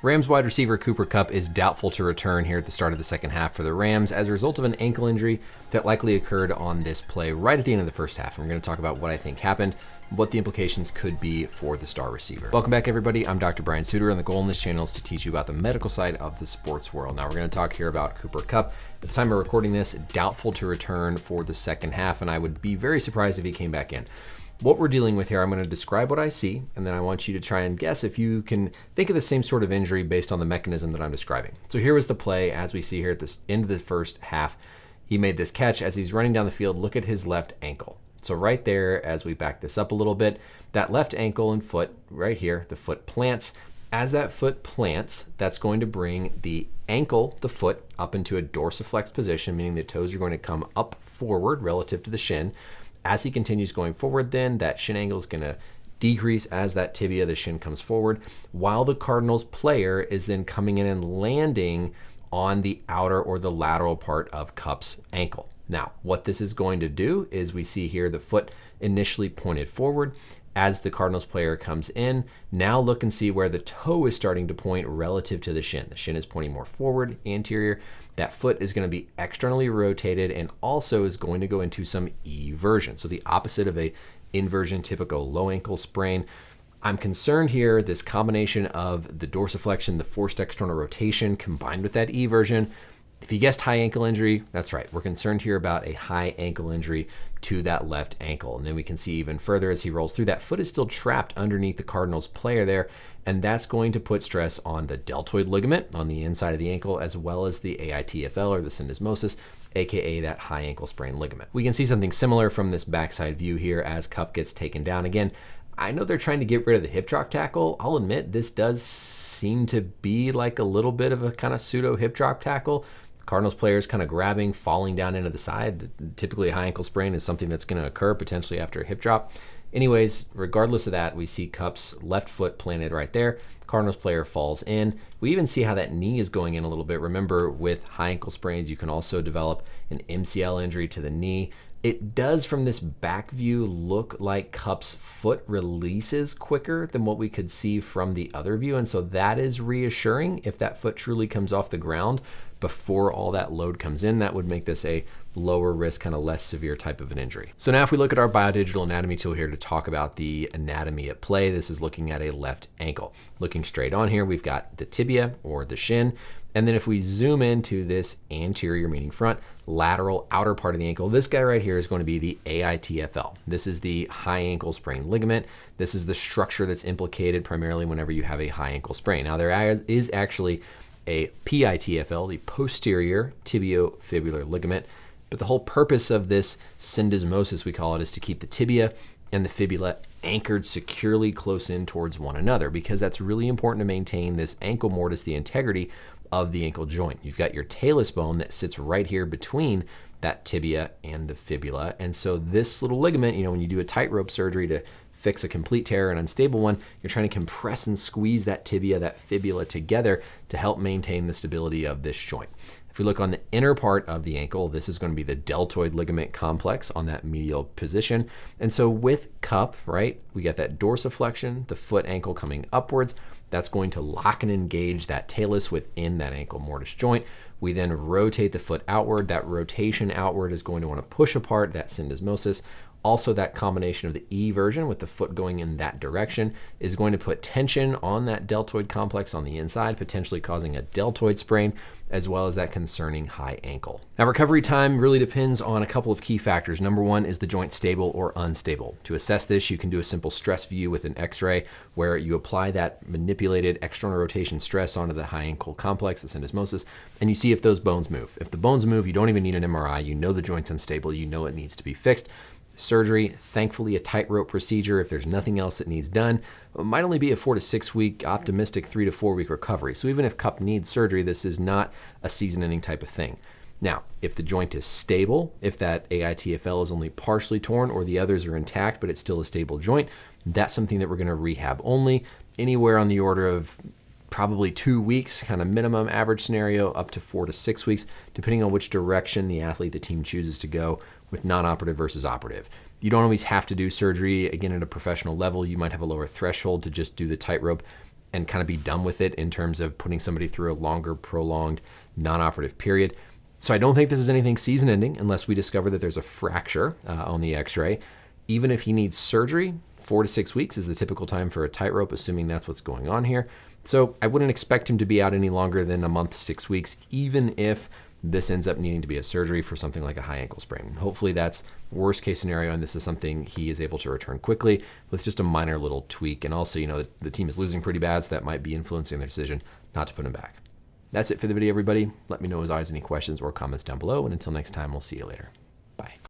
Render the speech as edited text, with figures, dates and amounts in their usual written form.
Rams wide receiver Cooper Kupp is doubtful to return here at the start of the second half for the Rams as a result of an ankle injury that likely occurred on this play right at the end of the first half. And we're going to talk about what I think happened, what the implications could be for the star receiver. Welcome back, everybody. I'm Dr. Brian Sutterer, and the goal in this channel is to teach you about the medical side of the sports world. Now, we're going to talk here about Cooper Kupp. At the time of recording this, doubtful to return for the second half, and I would be very surprised if he came back in. What we're dealing with here, I'm going to describe what I see, and then I want you to try and guess if you can think of the same sort of injury based on the mechanism that I'm describing. So here was the play as we see here at the end of the first half. He made this catch as he's running down the field. Look at his left ankle. So right there, as we back this up a little bit, that left ankle and foot right here, the foot plants. As that foot plants, that's going to bring the ankle, the foot, up into a dorsiflex position, meaning the toes are going to come up forward relative to the shin. As he continues going forward, then that shin angle is going to decrease as that tibia, the shin, comes forward, while the Cardinals player is then coming in and landing on the outer or the lateral part of Kupp's ankle. Now, what this is going to do is we see here the foot initially pointed forward. As the Cardinals player comes in, now look and see where the toe is starting to point relative to the shin. The shin is pointing more forward, anterior. That foot is going to be externally rotated and also is going to go into some eversion. So the opposite of a inversion, typical low ankle sprain. I'm concerned here, this combination of the dorsiflexion, the forced external rotation combined with that eversion. If you guessed high ankle injury, that's right. We're concerned here about a high ankle injury to that left ankle. And then we can see even further as he rolls through, that foot is still trapped underneath the Cardinals player there. And that's going to put stress on the deltoid ligament on the inside of the ankle, as well as the AITFL or the syndesmosis, aka that high ankle sprain ligament. We can see something similar from this backside view here as Kupp gets taken down. Again, I know they're trying to get rid of the hip drop tackle. I'll admit this does seem to be like a little bit of a kind of pseudo hip drop tackle. Cardinals players kind of grabbing, falling down into the side. Typically a high ankle sprain is something that's going to occur potentially after a hip drop. Anyways, regardless of that, we see Kupp's left foot planted right there. Cardinals player falls in. We even see how that knee is going in a little bit. Remember, with high ankle sprains, you can also develop an MCL injury to the knee. It does, from this back view, look like Kupp's foot releases quicker than what we could see from the other view. And so that is reassuring. If that foot truly comes off the ground before all that load comes in, that would make this a lower risk, kind of less severe type of an injury. So now if we look at our biodigital anatomy tool here to talk about the anatomy at play, this is looking at a left ankle. Looking straight on here, we've got the tibia or the shin. And then if we zoom into this anterior, meaning front, lateral, outer part of the ankle, this guy right here is going to be the AITFL. This is the high ankle sprain ligament. This is the structure that's implicated primarily whenever you have a high ankle sprain. Now there is actually a PITFL, the posterior tibiofibular ligament, but the whole purpose of this syndesmosis, we call it, is to keep the tibia and the fibula anchored securely close in towards one another, because that's really important to maintain this ankle mortise, the integrity of the ankle joint. You've got your talus bone that sits right here between that tibia and the fibula. And so this little ligament, when you do a tightrope surgery to fix a complete tear, an unstable one, you're trying to compress and squeeze that tibia, that fibula together to help maintain the stability of this joint. If we look on the inner part of the ankle, this is going to be the deltoid ligament complex on that medial position. And so with Kupp, right, we got that dorsiflexion, the foot ankle coming upwards. That's going to lock and engage that talus within that ankle mortise joint. We then rotate the foot outward. That rotation outward is going to want to push apart that syndesmosis. Also, that combination of the eversion with the foot going in that direction is going to put tension on that deltoid complex on the inside, potentially causing a deltoid sprain, as well as that concerning high ankle. Now, recovery time really depends on a couple of key factors. Number one, is the joint stable or unstable? To assess this, you can do a simple stress view with an x-ray where you apply that manipulated external rotation stress onto the high ankle complex, the syndesmosis, and you see if those bones move. If the bones move, you don't even need an MRI. You know the joint's unstable. You know it needs to be fixed. Surgery, thankfully a tightrope procedure, if there's nothing else that needs done, might only be a 4 to 6 week, optimistic 3 to 4 week recovery. So even if Kupp needs surgery, this is not a season-ending type of thing. Now, if the joint is stable, if that AITFL is only partially torn or the others are intact, but it's still a stable joint, that's something that we're going to rehab only, anywhere on the order of probably 2 weeks, kind of minimum average scenario, up to 4 to 6 weeks, depending on which direction the athlete, the team chooses to go with non-operative versus operative. You don't always have to do surgery. Again, at a professional level, you might have a lower threshold to just do the tightrope and kind of be done with it in terms of putting somebody through a longer, prolonged, non-operative period. So I don't think this is anything season-ending unless we discover that there's a fracture on the x-ray. Even if he needs surgery, 4 to 6 weeks is the typical time for a tightrope, assuming that's what's going on here. So I wouldn't expect him to be out any longer than a month, 6 weeks, even if this ends up needing to be a surgery for something like a high ankle sprain. Hopefully that's worst case scenario, and this is something he is able to return quickly with just a minor little tweak. And also, the team is losing pretty bad, so that might be influencing their decision not to put him back. That's it for the video, everybody. Let me know as always any questions or comments down below, and until next time, we'll see you later. Bye.